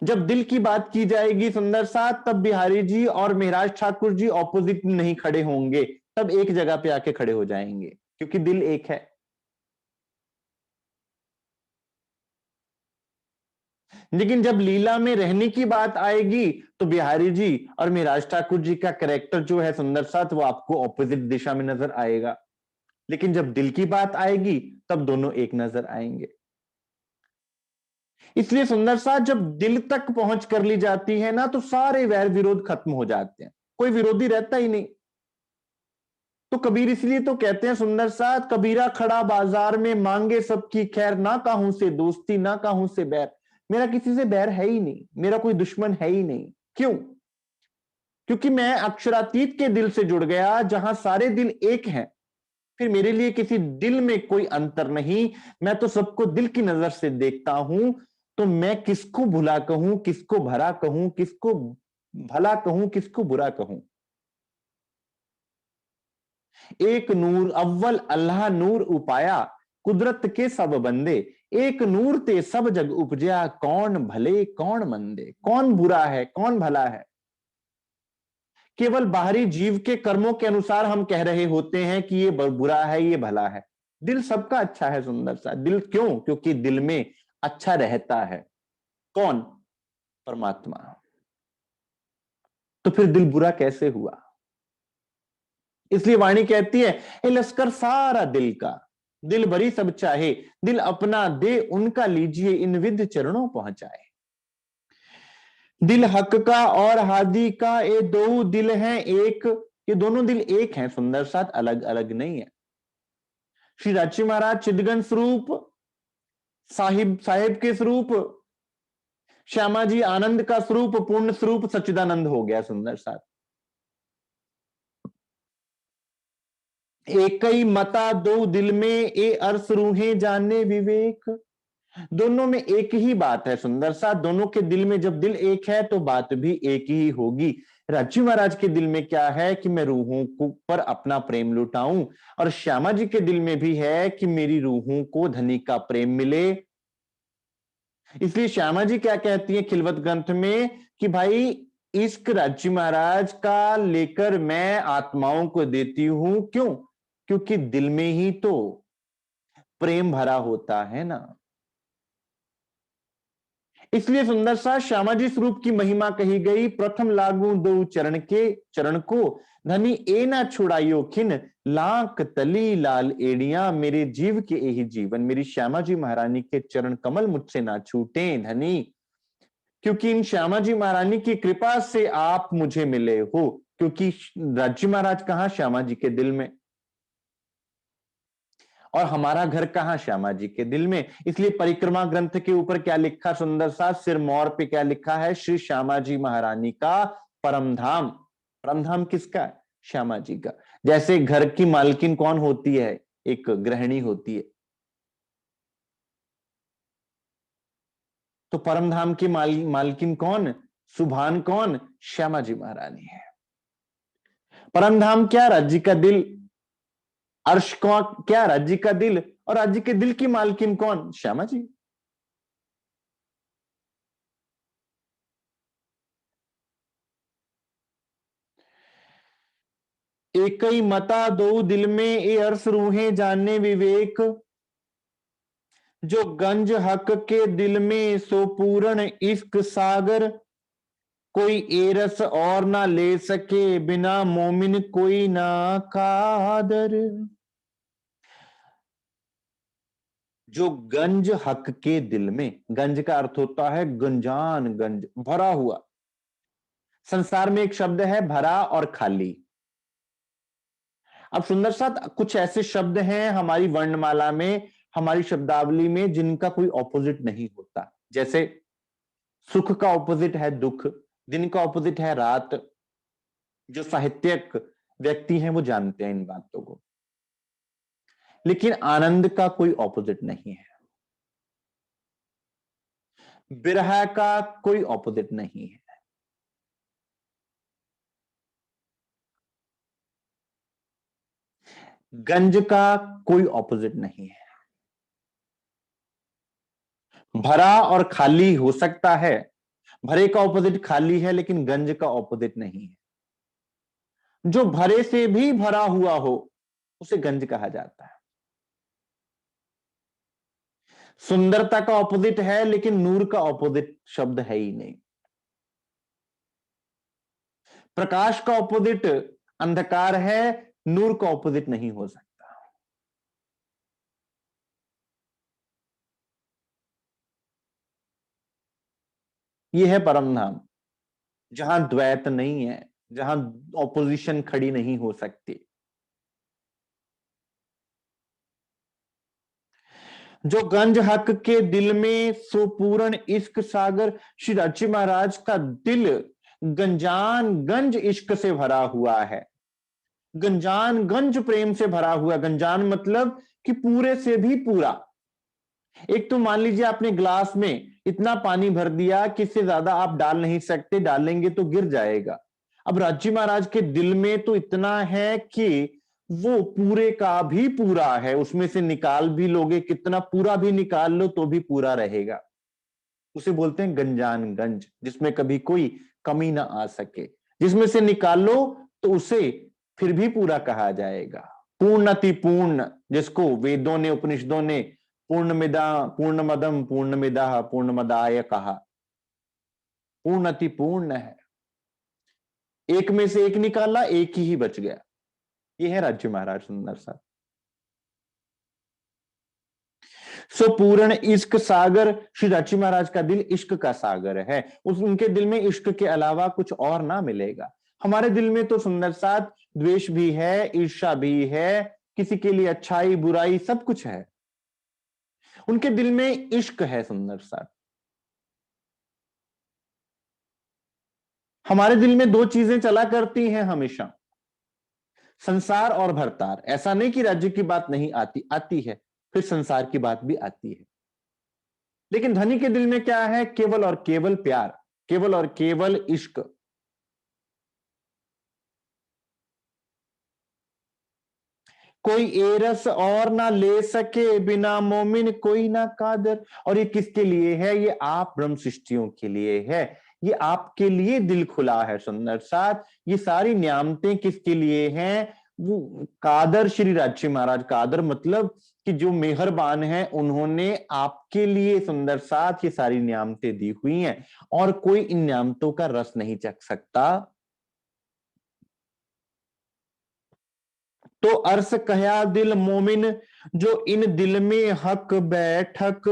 S2: जब दिल की बात की जाएगी सुंदर साथ, तब बिहारी जी और मेहराज ठाकुर जी ऑपोजिट नहीं खड़े होंगे, तब एक जगह पे आके खड़े हो जाएंगे, क्योंकि दिल एक है। लेकिन जब लीला में रहने की बात आएगी, तो बिहारी जी और मेहराज ठाकुर जी का कैरेक्टर जो है सुंदर साथ, वो आपको ऑपोजिट दिशा में नजर आएगा। लेकिन जब दिल की बात आएगी, तब दोनों एक नजर आएंगे। इसलिए सुंदर साथ जब दिल तक पहुंच कर ली जाती है ना, तो सारे वैर विरोध खत्म हो जाते हैं, कोई विरोधी रहता ही नहीं। तो कबीर इसलिए तो कहते हैं सुंदर साथ, कबीरा खड़ा बाजार में मांगे सबकी खैर, ना काहूं से दोस्ती ना काहूं से बैर। मेरा किसी से बैर है ही नहीं, मेरा कोई दुश्मन है ही नहीं। क्यों? क्योंकि मैं अक्षरातीत के दिल से जुड़ गया, जहां सारे दिल एक हैं। फिर मेरे लिए किसी दिल में कोई अंतर नहीं, मैं तो सबको दिल की नजर से देखता हूं। तो मैं किसको भुला कहूं, किसको भरा कहूं, किसको भला कहूं, किसको बुरा कहूं? एक नूर अव्वल अल्लाह नूर उपाया, कुदरत के सब बंदे। एक नूर ते सब जग उपजया, कौन भले कौन मंदे। कौन बुरा है, कौन भला है? केवल बाहरी जीव के कर्मों के अनुसार हम कह रहे होते हैं कि ये बुरा है, ये भला है। दिल सबका अच्छा है सुंदर सा दिल। क्यों? क्योंकि दिल में अच्छा रहता है कौन? परमात्मा। तो फिर दिल बुरा कैसे हुआ? इसलिए वाणी कहती है, ए लश्कर सारा दिल का, दिल भरी सब चाहे, दिल अपना दे उनका लीजिए, इन विद चरणों पहुंचाए। दिल हक का और हादी का, ये दो दिल हैं एक। ये दोनों दिल एक हैं सुंदर साथ, अलग अलग नहीं है। श्री राची महाराज चिदगन स्वरूप, साहिब साहेब के स्वरूप, श्यामा जी आनंद का स्वरूप, पूर्ण स्वरूप सच्चिदानंद हो गया सुंदर साथ। एक ही मता दो दिल में, ए अर्स रूहें जाने विवेक। दोनों में एक ही बात है सुंदर सा। दोनों के दिल में जब दिल एक है, तो बात भी एक ही होगी। राजी महाराज के दिल में क्या है कि मैं रूहों को पर अपना प्रेम लुटाऊं, और श्यामा जी के दिल में भी है कि मेरी रूहों को धनी का प्रेम मिले। इसलिए श्यामा जी क्या कहती हैं खिलवत ग्रंथ में कि भाई, इश्क राजी महाराज का लेकर मैं आत्माओं को देती हूं। क्यों? क्योंकि दिल में ही तो प्रेम भरा होता है ना। इसलिए सुंदर सा श्यामा जी स्वरूप की महिमा कही गई। प्रथम लागू दो चरण को धनी ए ना छुड़ाइयो खिन, लाख तली लाल एड़ियां मेरे जीव के यही जीवन। मेरी श्यामा जी महारानी के चरण कमल मुझसे ना छूटे धनी, क्योंकि इन श्यामा जी महारानी की कृपा से आप मुझे मिले हो। क्योंकि राज्य महाराज कहां? श्यामा जी के दिल में। और हमारा घर कहां? श्यामा जी के दिल में। इसलिए परिक्रमा ग्रंथ के ऊपर क्या लिखा सुंदर सा? सिरमौर पे क्या लिखा है? श्री श्यामा जी महारानी का परम धाम। परम धाम किसका है? श्यामा जी का। जैसे घर की मालकिन कौन होती है? एक गृहिणी होती है। तो परम धाम की मालकिन कौन? सुभान कौन? श्यामा जी महारानी है। परम धाम क्या? राज्य का दिल। अर्श को क्या? राज्य का दिल। और राज्य के दिल की मालकिन कौन? श्यामा जी। एक ही मता दो दिल में ए अर्श रूहें जानने विवेक, जो गंज हक के दिल में सो पूर्ण इश्क सागर, कोई एरस और ना ले सके बिना मोमिन कोई ना कादर। जो गंज हक के दिल में, गंज का अर्थ होता है गंजान, गंज भरा हुआ। संसार में एक शब्द है भरा और खाली। अब सुंदर साथ कुछ ऐसे शब्द हैं हमारी वर्णमाला में, हमारी शब्दावली में, जिनका कोई ऑपोजिट नहीं होता। जैसे सुख का ऑपोजिट है दुख, दिन का ऑपोजिट है रात। जो साहित्यक व्यक्ति हैं वो जानते हैं इन बातों को। लेकिन आनंद का कोई ऑपोजिट नहीं है, विरह का कोई ऑपोजिट नहीं है। गंज का कोई ऑपोजिट नहीं है। भरा और खाली हो सकता है, भरे का ऑपोजिट खाली है, लेकिन गंज का ऑपोजिट नहीं है। जो भरे से भी भरा हुआ हो उसे गंज कहा जाता है। सुंदरता का ऑपोजिट है, लेकिन नूर का ऑपोजिट शब्द है ही नहीं। प्रकाश का ऑपोजिट अंधकार है, नूर का ऑपोजिट नहीं हो सकता। यह है परम धाम, जहां द्वैत नहीं है, जहां ऑपोजिशन खड़ी नहीं हो सकती। जो गंज हक के दिल में सो पूर्ण इश्क सागर, श्री राज्य महाराज का दिल गंजान गंज इश्क से भरा हुआ है। गंजान गंज प्रेम से भरा हुआ। गंजान मतलब कि पूरे से भी पूरा। एक तो मान लीजिए आपने ग्लास में इतना पानी भर दिया कि इससे ज्यादा आप डाल नहीं सकते, डालेंगे तो गिर जाएगा। अब राज्य महाराज के दिल में तो इतना है कि वो पूरे का भी पूरा है। उसमें से निकाल भी लोगे, कितना पूरा भी निकाल लो तो भी पूरा रहेगा। उसे बोलते हैं गंजान गंज, जिसमें कभी कोई कमी ना आ सके। जिसमें से निकाल लो तो उसे फिर भी पूरा कहा जाएगा। पूर्णति पूर्ण, जिसको वेदों ने उपनिषदों ने पूर्णमदम पूर्णमिदः पूर्णमदाय कहा। पूर्णति पूर्ण है। एक में से एक निकाला, एक ही बच गया। ये है राज्य महाराज सुंदर सा। सो पूर्ण इश्क सागर, श्री राज्य महाराज का दिल इश्क का सागर है। उनके दिल में इश्क के अलावा कुछ और ना मिलेगा। हमारे दिल में तो सुंदर साथ द्वेष भी है, ईर्ष्या भी है, किसी के लिए अच्छाई बुराई सब कुछ है। उनके दिल में इश्क है सुंदर साथ। हमारे दिल में दो चीजें चला करती हैं हमेशा, संसार और भरतार। ऐसा नहीं कि राज्य की बात नहीं आती, आती है, फिर संसार की बात भी आती है। लेकिन धनी के दिल में क्या है? केवल और केवल प्यार, केवल और केवल इश्क। कोई एरस और ना ले सके बिना मोमिन कोई ना कादर। और ये किसके लिए है? ये आप ब्रह्म सृष्टियों के लिए है। ये आपके लिए दिल खुला है सुंदर साथ। ये सारी नियामतें किसके लिए हैं? वो कादर श्री राजश्री महाराज, कादर मतलब कि जो मेहरबान है, उन्होंने आपके लिए सुंदर साथ ये सारी नियामतें दी हुई हैं और कोई इन नियामतों का रस नहीं चख सकता। तो अर्स कहया दिल मोमिन, जो इन दिल में हक बैठक,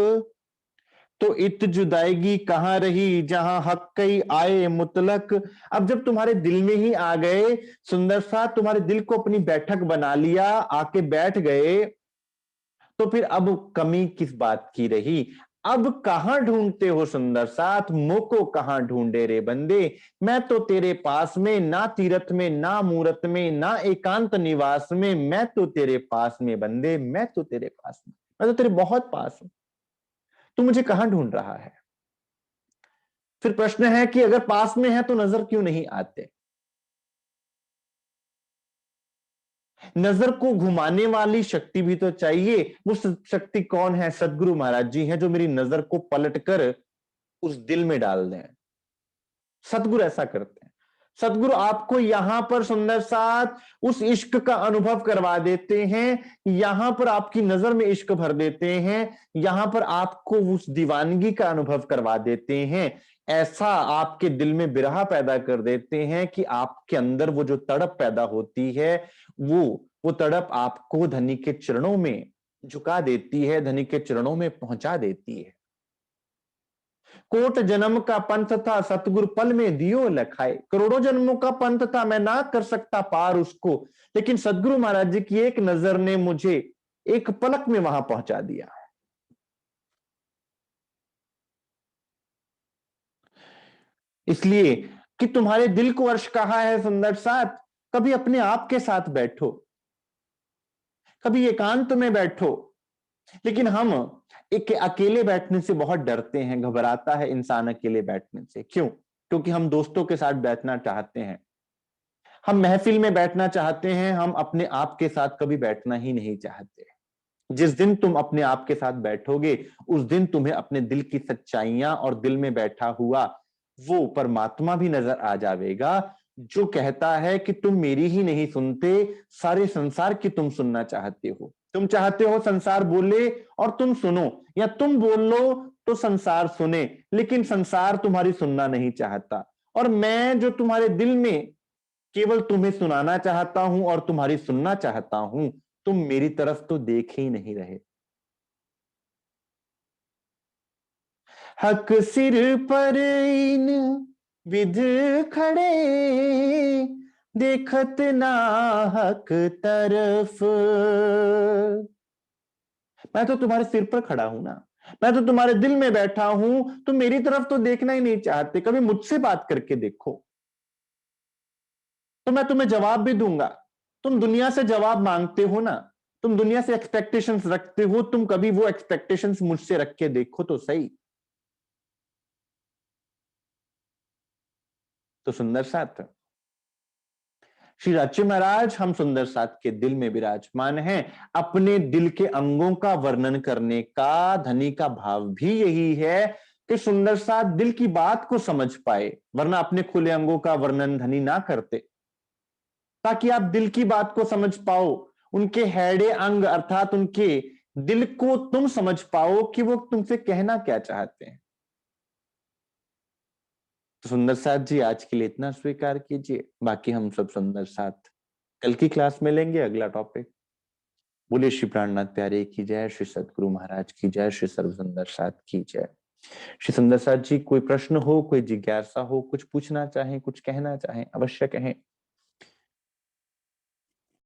S2: तो इत जुदाईगी कहां रही जहां हक कई आए मुतलक। अब जब तुम्हारे दिल में ही आ गए, सुंदर सा तुम्हारे दिल को अपनी बैठक बना लिया, आके बैठ गए, तो फिर अब कमी किस बात की रही। अब कहां ढूंढते हो सुंदर साथ, मुको कहां ढूंढे रे बंदे। मैं तो तेरे पास में, ना तीरथ में ना मूरत में ना एकांत निवास में, मैं तो तेरे पास में बंदे, मैं तो तेरे पास में, मैं तो तेरे बहुत पास हूं, तू मुझे कहां ढूंढ रहा है। फिर प्रश्न है कि अगर पास में है तो नजर क्यों नहीं आते। नजर को घुमाने वाली शक्ति भी तो चाहिए। वो शक्ति कौन है? सदगुरु महाराज जी हैं, जो मेरी नजर को पलटकर उस दिल में डाल दें। सदगुरु ऐसा करते हैं। सदगुरु आपको यहां पर सुंदर साथ उस इश्क का अनुभव करवा देते हैं, यहां पर आपकी नजर में इश्क भर देते हैं, यहां पर आपको उस दीवानगी का अनुभव करवा देते हैं, ऐसा आपके दिल में बिरहा पैदा कर देते हैं कि आपके अंदर वो जो तड़प पैदा होती है, वो तड़प आपको धनी के चरणों में झुका देती है, धनी के चरणों में पहुंचा देती है। कोट जन्म का पंथ था सतगुरु पल में दियो लखाए, करोड़ों जन्मों का पंथ था, मैं ना कर सकता पार उसको, लेकिन सदगुरु महाराज जी की एक नजर ने मुझे एक पलक में वहां पहुंचा दिया। इसलिए कि तुम्हारे दिल को अर्श कहा है सुंदर साथ, कभी अपने आप के साथ बैठो, कभी एकांत में बैठो। लेकिन हम एक अकेले बैठने से बहुत डरते हैं, घबराता है इंसान अकेले बैठने से। क्यों? क्योंकि हम दोस्तों के साथ बैठना चाहते हैं, हम महफिल में बैठना चाहते हैं, हम अपने आप के साथ कभी बैठना ही नहीं चाहते। जिस दिन तुम अपने आप के साथ बैठोगे, उस दिन तुम्हें अपने दिल की सच्चाइयां और दिल में बैठा हुआ वो परमात्मा भी नजर आ जाएगा, जो कहता है कि तुम मेरी ही नहीं सुनते, सारे संसार की तुम सुनना चाहते हो। तुम चाहते हो संसार बोले और तुम सुनो, या तुम बोल लो तो संसार सुने, लेकिन संसार तुम्हारी सुनना नहीं चाहता। और मैं जो तुम्हारे दिल में केवल तुम्हें सुनाना चाहता हूं और तुम्हारी सुनना चाहता हूं, तुम मेरी तरफ तो देख ही नहीं रहे। हक सिर पर इन विध खड़े, देखत ना हक तरफ। मैं तो तुम्हारे सिर पर खड़ा हूं ना, मैं तो तुम्हारे दिल में बैठा हूं, तुम मेरी तरफ तो देखना ही नहीं चाहते। कभी मुझसे बात करके देखो, तो मैं तुम्हें जवाब भी दूंगा। तुम दुनिया से जवाब मांगते हो ना, तुम दुनिया से एक्सपेक्टेशंस रखते हो, तुम कभी वो एक्सपेक्टेशंस मुझसे रख के देखो तो सही। तो सुंदर साथ श्री राजश्री महाराज हम सुंदर साथ के दिल में विराजमान हैं। अपने दिल के अंगों का वर्णन करने का धनी का भाव भी यही है कि सुंदर साथ दिल की बात को समझ पाए, वरना अपने खुले अंगों का वर्णन धनी ना करते, ताकि आप दिल की बात को समझ पाओ, उनके हैडे अंग अर्थात उनके दिल को तुम समझ पाओ कि वो तुमसे कहना क्या चाहते हैं। तो सुंदर साथ जी आज के लिए इतना स्वीकार कीजिए, बाकी हम सब सुंदर साथ कल की क्लास में लेंगे अगला टॉपिक। बोले श्री प्राणनाथ प्यारे की जय, श्री सतगुरु महाराज की जय, श्री सर्व सुंदर साथ की जय। श्री सुंदर साथ जी कोई प्रश्न हो, कोई जिज्ञासा हो, कुछ पूछना चाहें, कुछ कहना चाहें, अवश्य कहें।